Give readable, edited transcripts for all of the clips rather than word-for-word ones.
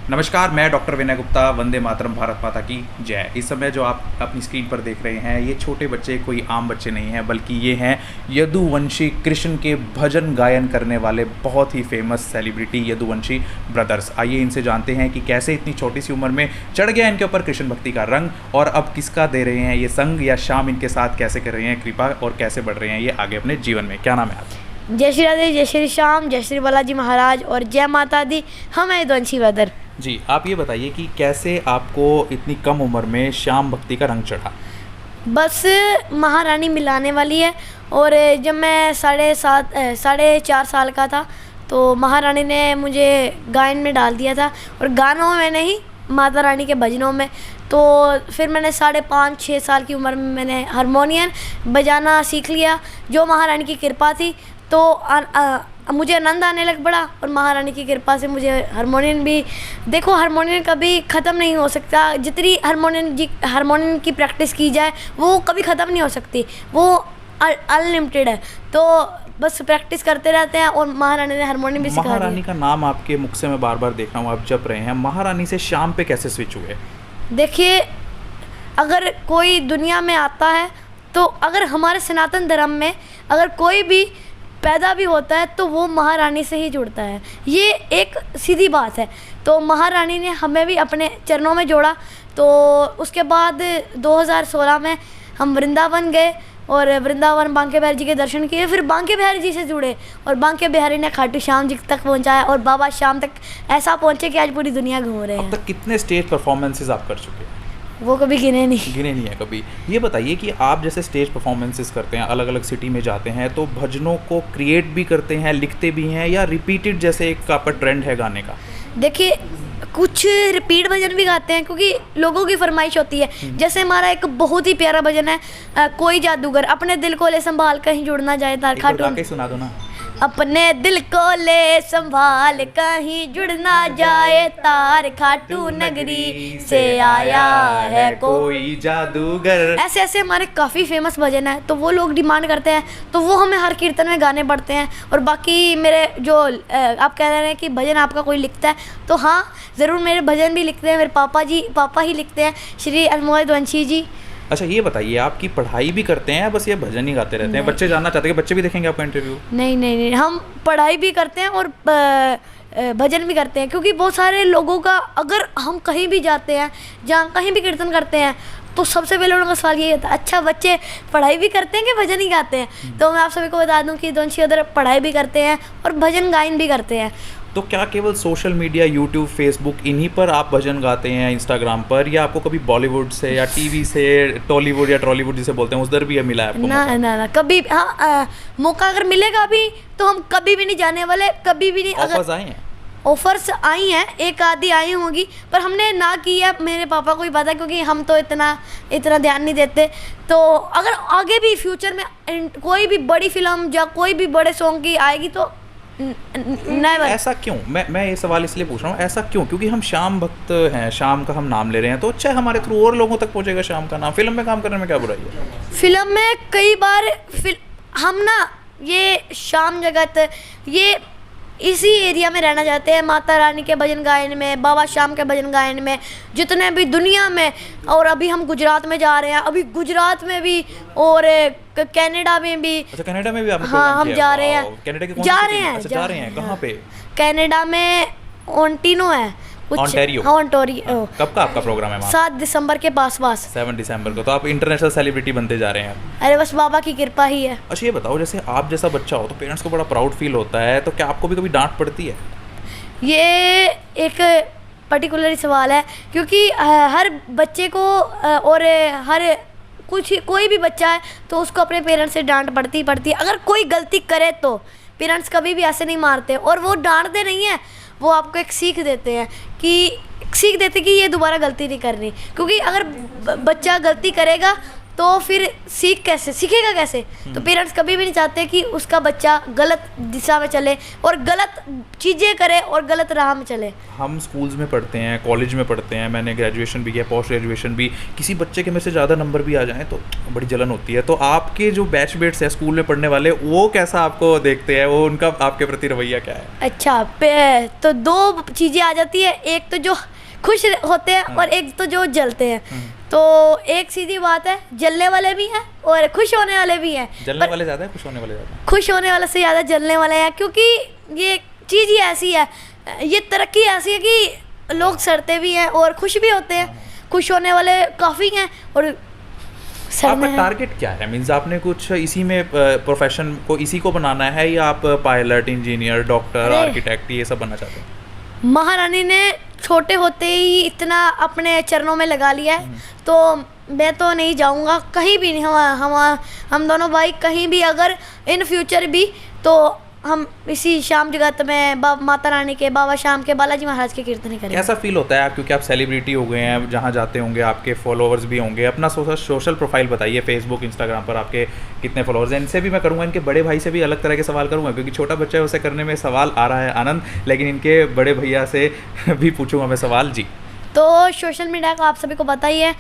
नमस्कार, मैं डॉक्टर विनय गुप्ता। वंदे मातरम, भारत माता की जय। इस समय जो आप अपनी स्क्रीन पर देख रहे हैं, ये छोटे बच्चे कोई आम बच्चे नहीं हैं, बल्कि ये हैं यदुवंशी कृष्ण के भजन गायन करने वाले बहुत ही फेमस सेलिब्रिटी यदुवंशी ब्रदर्स। आइए इनसे जानते हैं कि कैसे इतनी छोटी सी उम्र में चढ़ गया इनके ऊपर कृष्ण भक्ति का रंग, और अब किसका दे रहे हैं ये संग या शाम इनके साथ कैसे कर रहे हैं कृपा, और कैसे बढ़ रहे हैं ये आगे अपने जीवन में। क्या नाम है आपका? जय श्री राधे, जय श्री श्याम, जय श्री बालाजी महाराज और जय माता दी। हम हैं यदुवंशी ब्रदर। जी, आप ये बताइए कि कैसे आपको इतनी कम उम्र में श्याम भक्ति का रंग चढ़ा? बस महारानी मिलाने वाली है। और जब मैं 4.5 साल का था तो महारानी ने मुझे गायन में डाल दिया था, और गानों में नहीं, माता रानी के भजनों में। तो फिर मैंने 5.5-6 साल की उम्र में मैंने हारमोनियम बजाना सीख लिया, जो महारानी की कृपा थी। तो मुझे आनंद आने लग पड़ा, और महारानी की कृपा से मुझे हारमोनियम भी, देखो हारमोनियम कभी ख़त्म नहीं हो सकता। जितनी हारमोनियम की प्रैक्टिस की जाए वो कभी ख़त्म नहीं हो सकती, वो अनलिमिटेड है। तो बस प्रैक्टिस करते रहते हैं, और महारानी ने हारमोनियम भी सिखा दिया। महारानी का नाम आपके मुख से मैं बार बार देख रहा हूँ, आप जप रहे हैं। महारानी से श्याम पे कैसे स्विच हुए? देखिए, अगर कोई दुनिया में आता है तो अगर हमारे सनातन धर्म में अगर कोई भी पैदा भी होता है तो वो महारानी से ही जुड़ता है, ये एक सीधी बात है। तो महारानी ने हमें भी अपने चरणों में जोड़ा। तो उसके बाद 2016 में हम वृंदावन गए, और वृंदावन बांके बिहारी जी के दर्शन किए, फिर बांके बिहारी जी से जुड़े, और बांके बिहारी ने खाटू श्याम जी तक पहुंचाया, और बाबा श्याम तक ऐसा पहुंचे कि आज पूरी दुनिया घूम रहे हैं। अब तक कितने स्टेज परफॉर्मेंसेस आप कर चुके हैं? वो कभी गिने नहीं है कभी। ये बताइए कि आप जैसे स्टेज परफॉर्मेंसेस करते हैं, अलग अलग सिटी में जाते हैं, तो भजनों को क्रिएट भी करते हैं, लिखते भी हैं, या रिपीटेड जैसे एक आपका ट्रेंड है गाने का? देखिए, कुछ रिपीट भजन भी गाते हैं क्योंकि लोगों की फरमाइश होती है। जैसे हमारा एक बहुत ही प्यारा भजन है, कोई जादूगर अपने दिल को ले संभाल कहीं जुड़ना जाए तार खाटू। सुना दो ना। अपने दिल को ले संभाल कहीं जुड़ना जाए तार खाटू नगरी से आया है कोई जादूगर। ऐसे ऐसे हमारे काफ़ी फेमस भजन है, तो वो लोग डिमांड करते हैं, तो वो हमें हर कीर्तन में गाने पड़ते हैं। और बाकी मेरे जो आप कह रहे हैं कि भजन आपका कोई लिखता है, तो हाँ ज़रूर मेरे भजन भी लिखते हैं। मेरे पापा ही लिखते हैं, श्री अनमोल यदुवंशी जी। अच्छा, ये बताइए, आपकी पढ़ाई भी करते हैं, बस ये भजन ही गाते रहते हैं? बच्चे जानना चाहते हैं कि बच्चे भी देखेंगे आपका इंटरव्यू? नहीं, हम पढ़ाई भी करते हैं और भजन भी करते हैं, क्योंकि बहुत सारे लोगों का, अगर हम कहीं भी जाते हैं, जहाँ कहीं भी कीर्तन करते हैं, तो सबसे पहले उनका सवाल ये होता है, अच्छा बच्चे पढ़ाई भी करते हैं कि भजन ही गाते हैं? तो मैं आप सभी को बता दूं कि यदुवंशी उधर पढ़ाई भी करते हैं और भजन गायन भी करते हैं। तो क्या केवल सोशल मीडिया, यूट्यूब, फेसबुक, इन्हीं पर आप भजन गाते हैं, इंस्टाग्राम पर, या आपको कभी बॉलीवुड से या टीवी से, टॉलीवुड या ट्रॉलीवुड जिसे बोलते हैं, उधर भी मिला है आपको? ना, कभी हाँ, मौका अगर मिलेगा अभी तो हम कभी भी नहीं जाने वाले, कभी भी नहीं। ऑफर्स आए हैं? ऑफर्स आई हैं, एक आधी आई होंगी, पर हमने ना की है। मेरे पापा को ही पता है, क्योंकि हम तो इतना ध्यान नहीं देते। तो अगर आगे भी फ्यूचर में कोई भी बड़ी फिल्म या कोई भी बड़े सॉन्ग की आएगी तो ऐसा क्यों? मैं ये सवाल इसलिए पूछ रहा हूँ, ऐसा क्यों? क्योंकि हम श्याम भक्त हैं, श्याम का हम नाम ले रहे हैं, तो अच्छा हमारे थ्रू और लोगों तक पहुँचेगा श्याम का नाम। फिल्म में काम करने में क्या बुराई है? फिल्म में कई बार हम ना, ये श्याम जगत, ये इसी एरिया में रहना चाहते हैं, माता रानी के भजन गायन में, बाबा श्याम के भजन गायन में, जितने भी दुनिया में। और अभी हम गुजरात में जा रहे हैं, अभी गुजरात में भी, और कनाडा में भी। अच्छा, कनाडा में भी आपने? हाँ, हम जा रहे हैं। कनाडा के जा रहे हैं? जा रहे हैं कहाँ पे? कनाडा में ओंटारियो है, ओंटारियो। कब का आपका प्रोग्राम है वहाँ? 7 दिसंबर के पास 7 दिसंबर को। तो आप इंटरनेशनल सेलिब्रिटी बनते जा रहे हैं? अरे बस बाबा की कृपा ही है। अच्छा, ये बताओ, जैसे आप जैसा बच्चा हो तो पेरेंट्स को बड़ा प्राउड फील होता है, तो क्या आपको भी कभी डांट पड़ती है? ये एक पर्टिकुलर सवाल है, क्योंकि हर बच्चे को और हर कोई भी बच्चा है तो उसको अपने पेरेंट्स से डांट पड़ती है। अगर कोई गलती करे तो पेरेंट्स कभी भी ऐसे नहीं मारते, और वो डांटते नहीं हैं, वो आपको एक सीख देते हैं कि ये दोबारा गलती नहीं करनी। क्योंकि अगर बच्चा गलती करेगा तो फिर सीखेगा कैसे? तो पेरेंट्स कभी भी नहीं चाहते कि उसका बच्चा गलत दिशा में चले और गलत चीज़ें करे और गलत राह में चले। हम स्कूल्स में पढ़ते हैं, कॉलेज में पढ़ते हैं, मैंने ग्रेजुएशन भी किया, पोस्ट ग्रेजुएशन भी, किसी बच्चे के में से ज़्यादा नंबर भी आ जाएँ तो बड़ी जलन होती है। तो आपके जो बैचमेट्स हैं स्कूल में पढ़ने वाले, वो कैसा आपको देखते हैं, वो उनका आपके प्रति रवैया क्या है? अच्छा, तो दो चीज़ें आ जाती है, एक तो जो खुश होते हैं और एक तो जो जलते हैं। तो एक सीधी बात है, जलने वाले भी हैं और खुश होने वाले भी हैं। जलने वाले ज़्यादा है, खुश होने वाले ज़्यादा? खुश होने वाले से ज़्यादा जलने वाले हैं, क्योंकि ये चीज़ ही ऐसी है, ये तरक्की ऐसी है कि लोग सड़ते भी हैं और खुश भी होते हैं। खुश होने वाले काफ़ी हैं और आपका टारगेट क्या है? मीन्स आपने कुछ इसी में प्रोफेशन को इसी को बनाना है, या आप पायलट, इंजीनियर, डॉक्टर, आर्किटेक्ट ये सब बनना चाहते हैं? महारानी ने छोटे होते ही इतना अपने चरणों में लगा लिया है, तो मैं तो नहीं जाऊंगा कहीं भी नहीं। हम दोनों भाई कहीं भी अगर इन फ्यूचर भी, तो हम इसी शाम जगत में माता रानी के, बाबा श्याम के, बालाजी महाराज के कीर्तन ही करेंगे। कैसा फील होता है आप, क्योंकि आप सेलिब्रिटी हो गए हैं, जहाँ जाते होंगे आपके फॉलोअर्स भी होंगे, अपना सोशल प्रोफाइल बताइए, फेसबुक, इंस्टाग्राम पर आपके कितने फॉलोअर्स हैं? इनसे भी मैं करूँगा, इनके बड़े भाई से भी अलग तरह के सवाल करूँगा, क्योंकि छोटा बच्चा है उसे करने में सवाल आ रहा है आनंद, लेकिन इनके बड़े भैया से भी पूछूंगा मैं सवाल। जी, तो सोशल मीडिया का आप सभी को पता ही है,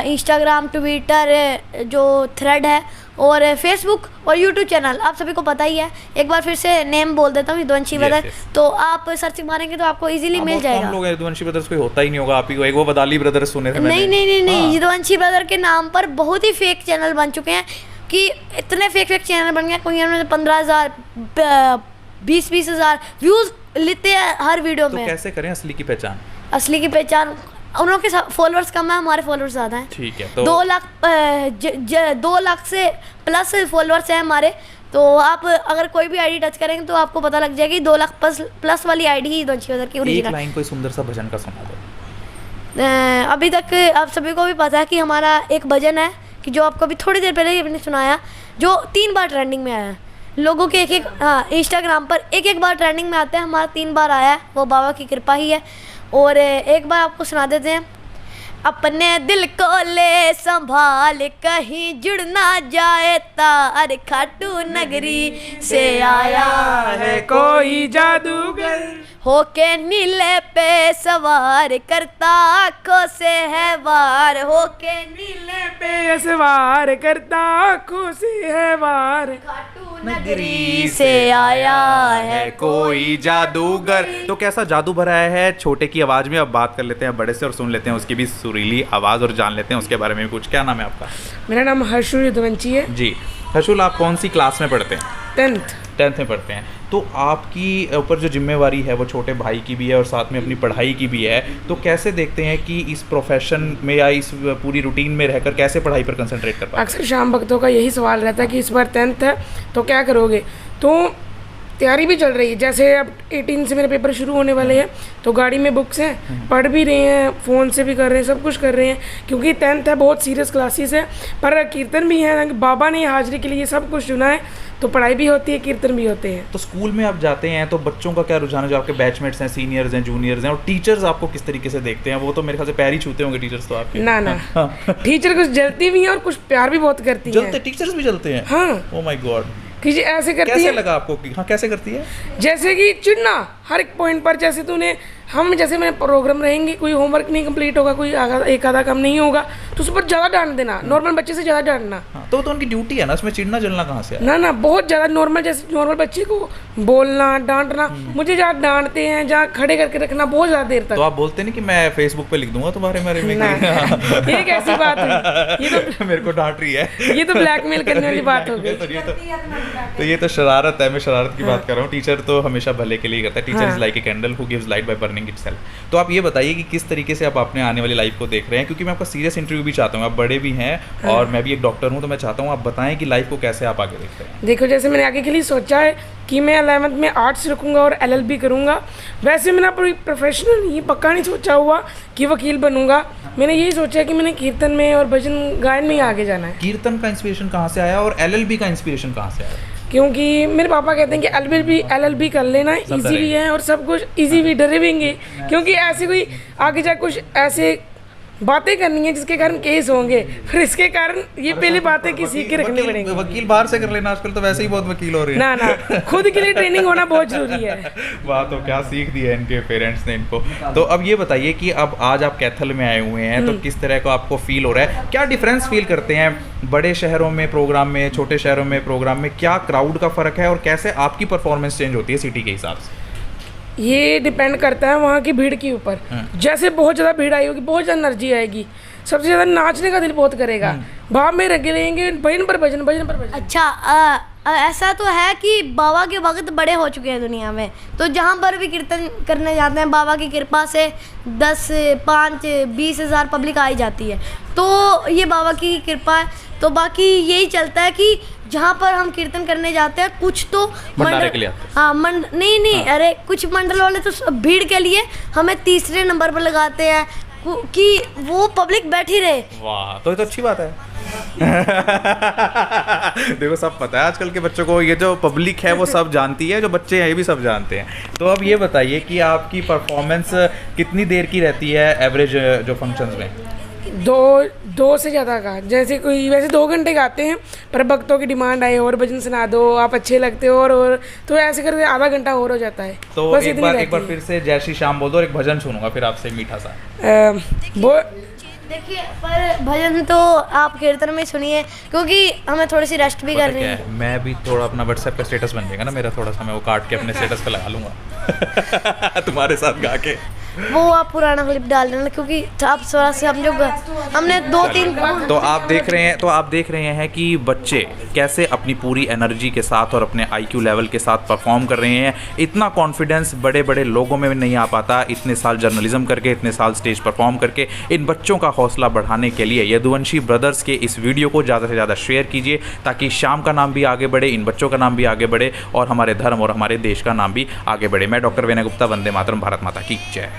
इंस्टाग्राम, ट्विटर, जो थ्रेड है, और फेसबुक और यूट्यूब चैनल आप सभी को पता ही है। एक बार फिर से नेम बोल देता हूँ, यदुवंशी ब्रदर। तो आप सर्च मारेंगे तो आपको इजीली मिल जाएगा। लोग यदुवंशी ब्रदर्स कोई होता ही नहीं होगा, आप ही को एक वो बदाली ब्रदर्स सुने थे मैंने। नहीं, यदुवंशी ब्रदर के नाम पर बहुत ही फेक चैनल बन चुके हैं, कि इतने फेक चैनल बन गए, कोई 15,000 20,000 व्यूज लेते हैं हर वीडियो में। तो कैसे करें असली की पहचान? असली की पहचान, उनके फॉलोअर्स कम है, हमारे फॉलोअर्स ज़्यादा हैं। ठीक है, तो 2 लाख से प्लस फॉलोअर्स हैं हमारे। तो आप अगर कोई भी आईडी टच करेंगे तो आपको पता लग जाएगी 2 लाख प्लस वाली आईडी ही यदुवंशी ब्रदर की ओरिजिनल। एक लाइन कोई सुंदर सा भजन का सुना दो। अभी तक आप सभी को भी पता है कि हमारा एक भजन है, कि जो आपको अभी थोड़ी देर पहले ही आपने सुनाया, जो 3 बार ट्रेंडिंग में आया है। लोगों के इंस्टाग्राम पर एक बार ट्रेंडिंग में आता है, हमारा 3 बार आया है, वो बाबा की कृपा ही है। और एक बार आपको सुना देते हैं। अपने दिल को ले संभाल, कहीं जुड़ ना जाए तार, खाटू नगरी से आया है कोई जादूगर, होके नीले पे सवार, करता आँखों से है वार, होके नीले पे सवार, करता आँखों से है वार, खाटू नगरी से आया है कोई जादूगर। तो कैसा जादू भरा है छोटे की आवाज़ में? अब बात कर लेते हैं बड़े से और सुन लेते हैं उसकी भी सुरीली आवाज़ और जान लेते हैं उसके बारे में कुछ। क्या नाम है आपका? मेरा नाम हर्षुल यदुवंशी है। जी हर्षुल, आप कौन सी क्लास में पढ़ते हैं? 10th में पढ़ते हैं। तो आपकी ऊपर जो जिम्मेवारी है वो छोटे भाई की भी है और साथ में अपनी पढ़ाई की भी है, तो कैसे देखते हैं कि इस प्रोफेशन में या इस पूरी रूटीन में रहकर कैसे पढ़ाई पर कंसंट्रेट कर पाते हैं? अक्सर शाम भक्तों का यही सवाल रहता है कि इस बार 10th है तो क्या करोगे। तो तैयारी भी चल रही है, जैसे अब 18 से मेरे पेपर शुरू होने वाले हैं, तो गाड़ी में बुक्स हैं, पढ़ भी रहे हैं, फ़ोन से भी कर रहे हैं, सब कुछ कर रहे हैं, क्योंकि 10th है, बहुत सीरियस क्लासेस है। पर कीर्तन भी है, बाबा ने हाजिरी के लिए सब कुछ चुना है, तो पढ़ाई भी होती है, कीर्तन भी होते हैं। तो स्कूल में आप जाते हैं तो बच्चों का क्या रुझान है? जो आपके बैचमेट्स हैं, सीनियर्स हैं, जूनियर्स हैं, और टीचर्स आपको किस तरीके से देखते हैं? वो तो मेरे ख्याल से पैर ही छूते होंगे टीचर्स तो आपके। ना टीचर कुछ जलती भी हैं और कुछ प्यार भी बहुत करती हैं। जलते टीचर्स भी जलते हैं? हाँ। ओह माय गॉड, कि ऐसे करती है। कैसे लगा आपको? हाँ, कैसे करती है? जैसे कि चिढ़ना हर एक पॉइंट पर, जैसे तूने जैसे मेरे प्रोग्राम रहेंगे, कोई होमवर्क नहीं कंप्लीट होगा, कोई एक आधा काम नहीं होगा, तो उस पर ज़्यादा डांट देना, नॉर्मल बच्चे से ज़्यादा डांटना। हाँ, तो उनकी ड्यूटी है ना, उसमें चिढ़ना जलना कहाँ से है? ना बहुत ज़्यादा नॉर्मल, जैसे नॉर्मल बच्चे को बोलना, डांटना, मुझे जहाँ डांटते हैं, जहाँ खड़े करके रखना बहुत ज़्यादा देर तक। तो आप बोलते नहीं कि मैं फेसबुक पे लिख दूंगा तुम्हारे बारे में? ये कैसी बात हुई? ये तो मेरे को डांट रही है, ये तो ब्लैकमेल करने वाली बात हो गई। तो ये तो शरारत है, मैं शरारत की बात कर रहा हूँ। टीचर तो हमेशा भले के लिए करता है। Teacher is like a candle who gives light by burning itself. तो आप ये बताइए कि किस तरीके से आप अपने आने वाली लाइफ को देख रहे हैं, क्योंकि मैं आपका सीरियस इंटरव्यू भी चाहता हूँ, आप बड़े भी हैं और मैं भी एक डॉक्टर हूँ, तो मैं चाहता हूँ आप बताएं कि लाइफ को कैसे आप आगे देख रहे हैं। देखो, जैसे मैंने आगे के लिए सोचा है कि मैं 11th में आर्ट्स रखूँगा और LLB करूँगा। वैसे मेरा प्रोफेशनल ये पक्का नहीं सोचा हुआ कि वकील बनूंगा। मैंने यही सोचा है कि मैंने कीर्तन में और भजन गायन में ही आगे जाना है। कीर्तन का इंस्पिरेशन कहाँ से आया और LLB का इंस्पिरेशन कहाँ से आया? क्योंकि मेरे पापा कहते हैं कि LLB कर लेना, इजी भी है और सब कुछ इजी भी, डरे भी, क्योंकि ऐसे कोई आगे जाए कुछ ऐसे बातें करनी है जिसके कारण केस होंगे, फिर इसके कारण ये पहले बातें की सीख के रखनी पड़ेंगी। वकील बाहर से कर लेना, आजकल तो वैसे ही बहुत वकील हो रहे हैं। ना खुद के लिए ट्रेनिंग होना बहुत जरूरी है। वाह, तो क्या सीख दी है इनके पेरेंट्स ने इनको। तो अब ये बताइए कि अब आज आप कैथल में आए हुए हैं, तो किस तरह का आपको फील हो रहा है, क्या डिफरेंस फील करते हैं बड़े शहरों में प्रोग्राम में, छोटे शहरों में प्रोग्राम में, क्या क्राउड का फ़र्क है और कैसे आपकी परफॉर्मेंस चेंज होती है सिटी के हिसाब से? ये डिपेंड करता है वहाँ की भीड़ के ऊपर। जैसे बहुत ज़्यादा भीड़ आई होगी, बहुत ज़्यादा एनर्जी आएगी, सबसे ज़्यादा नाचने का दिल बहुत करेगा, भाव में लगे रहेंगे, भजन पर भजन, भजन पर भजन। अच्छा, ऐसा तो है कि बाबा के भक्त बड़े हो चुके हैं दुनिया में, तो जहाँ पर भी कीर्तन करने जाते हैं बाबा की कृपा से 10, 5, 20 हज़ार पब्लिक आई जाती है, तो ये बाबा की कृपा है। तो बाकी यही चलता है कि जहाँ पर हम कीर्तन करने जाते हैं कुछ तो भंडारे के लिए आते हैं। हाँ नहीं, अरे कुछ मंडल वाले तो भीड़ के लिए हमें तीसरे नंबर पर लगाते हैं कि वो पब्लिक बैठी रहे। वाह, तो ये तो अच्छी बात है। देखो, सब पता है आजकल के बच्चों को, ये जो पब्लिक है वो सब जानती है, जो बच्चे हैं ये भी सब जानते हैं। तो अब ये बताइए कि आपकी परफॉर्मेंस कितनी देर की रहती है एवरेज जो फंक्शंस में? दो से ज़्यादा का, जैसे कोई वैसे 2 घंटे गाते हैं, पर भक्तों की डिमांड आई और भजन सुना दो, आप अच्छे लगते हो, और तो ऐसे करके आधा घंटा और हो जाता है। तो बस एक बार फिर से जय श्री श्याम बोल दो और एक भजन सुनूंगा फिर आपसे मीठा सा। वो देखिए, पर भजन तो आप कीर्तन में सुनिए, क्योंकि हमें थोड़ी सी रेस्ट भी करनी है। मैं भी थोड़ा अपना व्हाट्सएप पे स्टेटस बन जाएगा ना मेरा, थोड़ा सा मैं वो काट के अपने स्टेटस पे लगा लूँगा तुम्हारे साथ गा के। वो आप पुराना क्लिप डाल देना, क्योंकि आप थोड़ा से हम जो हमने 2-3 तो आप देख रहे हैं कि बच्चे कैसे अपनी पूरी एनर्जी के साथ और अपने आईक्यू लेवल के साथ परफॉर्म कर रहे हैं। इतना कॉन्फिडेंस बड़े बड़े लोगों में नहीं आ पाता, इतने साल जर्नलिज्म करके, इतने साल स्टेज परफॉर्म करके। इन बच्चों का हौसला बढ़ाने के लिए यदुवंशी ब्रदर्स के इस वीडियो को ज़्यादा से ज़्यादा शेयर कीजिए, ताकि श्याम का नाम भी आगे बढ़े, इन बच्चों का नाम भी आगे बढ़े और हमारे धर्म और हमारे देश का नाम भी आगे बढ़े। मैं डॉक्टर विनय गुप्ता, वंदे मातरम, भारत माता की जय।